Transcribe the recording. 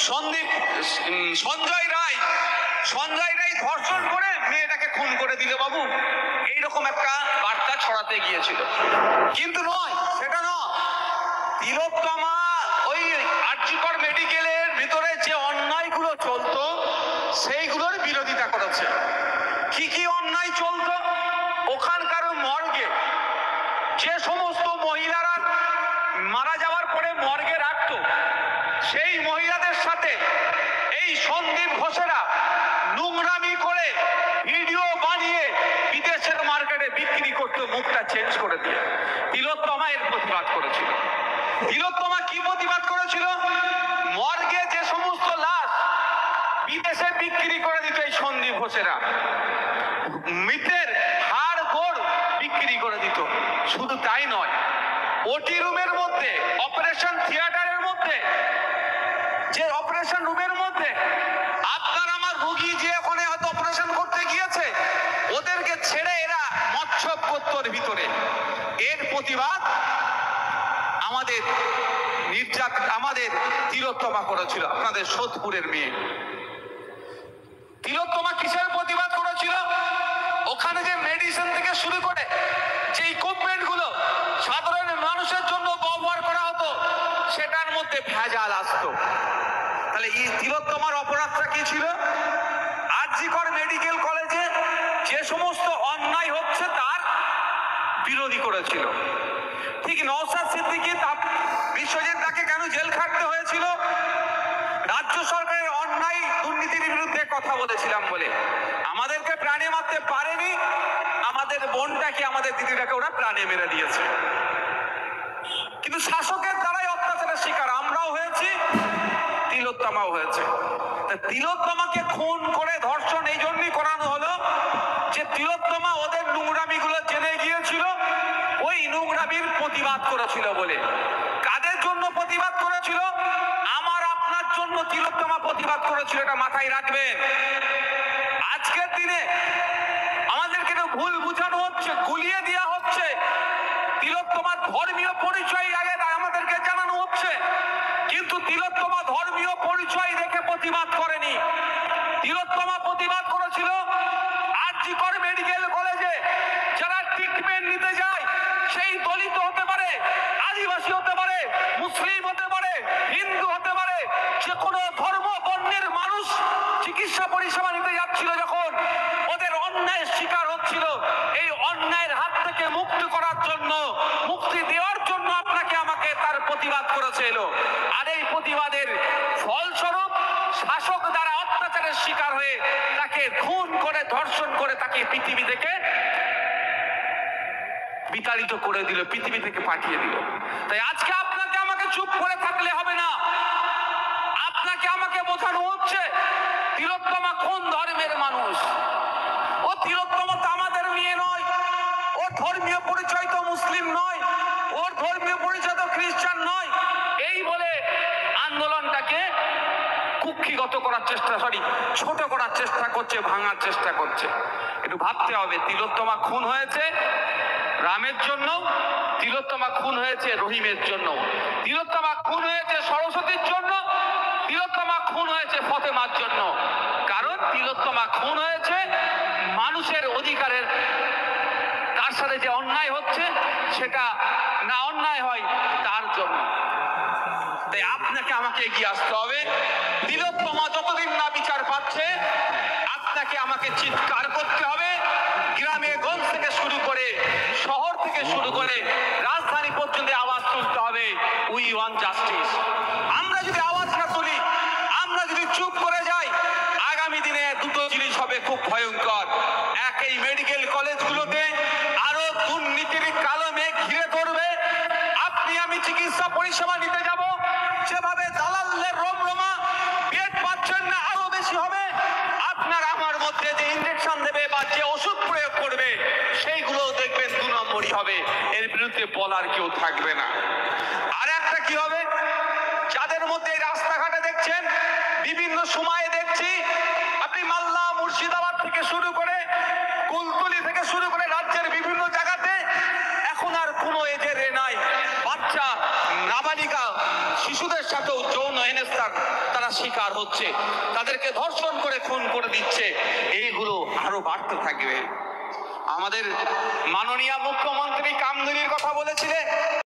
সঞ্জয় রায় ধর্ষণ করে মেয়েটাকে খুন করে দিল বাবু, এইরকম একটা বার্তা ছড়াতে গিয়েছিল। কিন্তু নয়, সেটা নয়। তিলোত্তমা ওই আরজিকর মেডিকেলের ভিতরে যে অন্যায়গুলো চলতো সেইগুলোর বিরোধিতা করেছে। কি কি অন্যায় চলতো? ওখানকার মর্গে যে সমস্ত মহিলারা মারা যাওয়ার পরে মর্গে রাখতো, সেই মহিলাদের সাথে এই সন্দীপ ঘোষেরা নোংরামি করে ভিডিও বানিয়ে বিদেশের মার্কেটে বিক্রি করতে, মুখটা চেঞ্জ করে দিয়ে। তিলোত্তমা এর প্রতিবাদ করেছিল। তিলোত্তমা কি প্রতিবাদ করেছিল? মর্গে যে সমস্ত লাশ বিদেশে বিক্রি করে দিত এই সন্দীপ ঘোষেরা, মৃতের হাড় গোড় বিক্রি করে দিত। শুধু তাই নয়, ওটি রুমের মধ্যে, অপারেশন থিয়েটারের মধ্যে, যে অপারেশন রুমের মধ্যে আপনার আমার রোগী যে ওখানে হয়তো অপারেশন করতে গিয়েছে, ওদেরকে ছেড়ে এরা মৎস্য করতোর ভিতরে। এর প্রতিবাদ আমাদের তিলোত্তমা করেছিল, আপনাদের সোদপুরের মেয়ে। তিলোত্তমা কিসের প্রতিবাদ করেছিল? ওখানে যে মেডিসিন থেকে শুরু করে যে ইকুইপমেন্ট গুলো সাধারণ মানুষের জন্য ব্যবহার করা হতো, সেটার মধ্যে ভেজাল আসতো। তাহলে এই তিলোত্তমার অপরাধটা কি ছিল? আরজিকর মেডিকেল কলেজে যে সমস্ত অন্যায় হচ্ছে তার বিরোধী করেছিল। ঠিক নওশাদ সিদ্দিকী, বিশ্বজিৎ দাকে কেন জেল খাটতে হয়েছিল? রাজ্য সরকারের অন্যায় দুর্নীতির বিরুদ্ধে কথা বলেছিলাম বলে। আমাদেরকে প্রাণে মারতে পারেনি, আমাদের বোনটাকে, আমাদের দিদিটাকে ওরা প্রাণে মেরে দিয়েছে। কিন্তু শাসকের দ্বারাই অত্যাচারের শিকার আমরাও হয়েছি, তিলোত্তমাও হয়েছে। তিলোত্তমাকে খুন করে ধর্ষণ এই জন্যই করানো হলো যে তিলোত্তমা ওদের নোংরামি গুলো জেনে গিয়েছিল, ওই নোংরামির প্রতিবাদ করেছিল বলে। কাদের জন্য প্রতিবাদ করেছিল? আমার আপনার জন্য তিলোত্তমা প্রতিবাদ করেছিল, এটা মাথায় রাখবেন। আজকের দিনে আমাদেরকে ভুল বুঝানো হচ্ছে, গুলিয়ে দেওয়া হচ্ছে। তিলোত্তমার ধর্মীয় পরিচয় আগে আমাদেরকে জানানো হচ্ছে, কিন্তু তিলোত্তমা ধর্মীয় পরিচয় রেখে প্রতিবাদ করেনি। তিলোত্তমা প্রতিবাদ করেছিল আরজিকর মেডিকেল কলেজে যারা ট্রিটমেন্ট নিতে যায়, সেই দলিত হতে পারে, আদিবাসী হতে পারে, মুসলিম হতে পারে, হিন্দু হতে পারে, যে কোনো ধর্ম বর্ণের মানুষ চিকিৎসা পরিষেবা নিতে যাচ্ছিল, যখন ওদের অন্যায়ের শিকার হচ্ছিল, এই অন্যায়ের হাত থেকে মুক্তি করার জন্য, মুক্তি দেওয়ার জন্য আপনাকে আমাকে তার প্রতিবাদ করেছিল। আর এই প্রতিবাদের ফলস্বরূপ শাসক দ্বারা অত্যাচারের শিকার হয়ে তাকে খুন করে, ধর্ষণ করে, তাকে পৃথিবী থেকে বিতাড়িত করে দিল, পৃথিবী থেকে পাঠিয়ে দিল। তাই আজকে আপনাকে আমাকে চুপ করে থাকলে হবে না। আপনাকে আমাকে বোঝানো হচ্ছে তিলোত্তমা কোন ধর্মের মানুষ। ও তিলোত্তমা তো আমাদের মেয়ে নয়, ওর ধর্মীয় পরিচয় তো মুসলিম নয়, ওর ধর্মীয় পরিচয় তো খ্রিস্টান নয়। এই বলে আন্দোলনটাকে কুক্ষিগত করার চেষ্টা, ছোট করার চেষ্টা করছে, ভাঙার চেষ্টা করছে। একটু ভাবতে হবে, তিলোত্তমা খুন হয়েছে রামের জন্য, তিলোত্তমা খুন হয়েছে রহিমের জন্য, তিলোত্তমা খুন হয়েছে সরস্বতীর জন্য, তিলোত্তমা খুন হয়েছে ফতেমার জন্য। কারণ তিলোত্তমা খুন হয়েছে মানুষের অধিকারের, তার সাথে যে অন্যায় হচ্ছে সেটা না অন্যায় হয় তার জন্য। তাই আপনাকে আমাকে এগিয়ে আসতে হবে। তিলোত্তমা যতদিন না বিচার পাচ্ছে, আপনাকে আমাকে চিৎকার করতে হবে। গ্রামে গঞ্জ থেকে শুরু করে, শহর থেকে শুরু করে, রাজধানী পর্যন্ত আওয়াজ তুলতে হবে, উই ওয়ান্ট জাস্টিস। আমরা যদি আওয়াজ না তুলি, আমরা যদি চুপ করে যাই, আগামী দিনে দুটো জিনিস হবে খুব ভয়ঙ্কর। এক, এই মেডিকেল কলেজগুলোতে আরো দুর্নীতির কালো মেঘ ঘিরে ধরবে। আপনি আমি চিকিৎসা পরিষেবা নিতে যাব, যেভাবে দালালদের রমরমা, বেড পাচ্ছেন না, আরো বেশি হবে। আপনার আমার মধ্যে যে ইনজেকশন দেবে বা যে ওষুধ প্রয়োগ করবে, সেইগুলো দেখবেন 2 নম্বরই হবে। এর বিরুদ্ধে বলার কেউ থাকবে না। আর একটা কি হবে, যাদের মধ্যে রাস্তাঘাটে দেখছেন, বিভিন্ন সময়ে দেখছি, আপনি মালদা, মুর্শিদাবাদ থেকে শুরু করে, কুলতলি থেকে শুরু করে রাজ্যের বিভিন্ন জায়গাতে এখন আর কোনো এজের নাই, বাচ্চা, নাবালিকা শিশুদের সাথেও যৌন হেনস্থার তারা শিকার হচ্ছে, তাদেরকে ধর্ষণ করে খুন করে দিচ্ছে। এইগুলো আরো বাড়তে থাকবে। আমাদের মাননীয় মুখ্যমন্ত্রী কামদুনির কথা বলেছিলেন।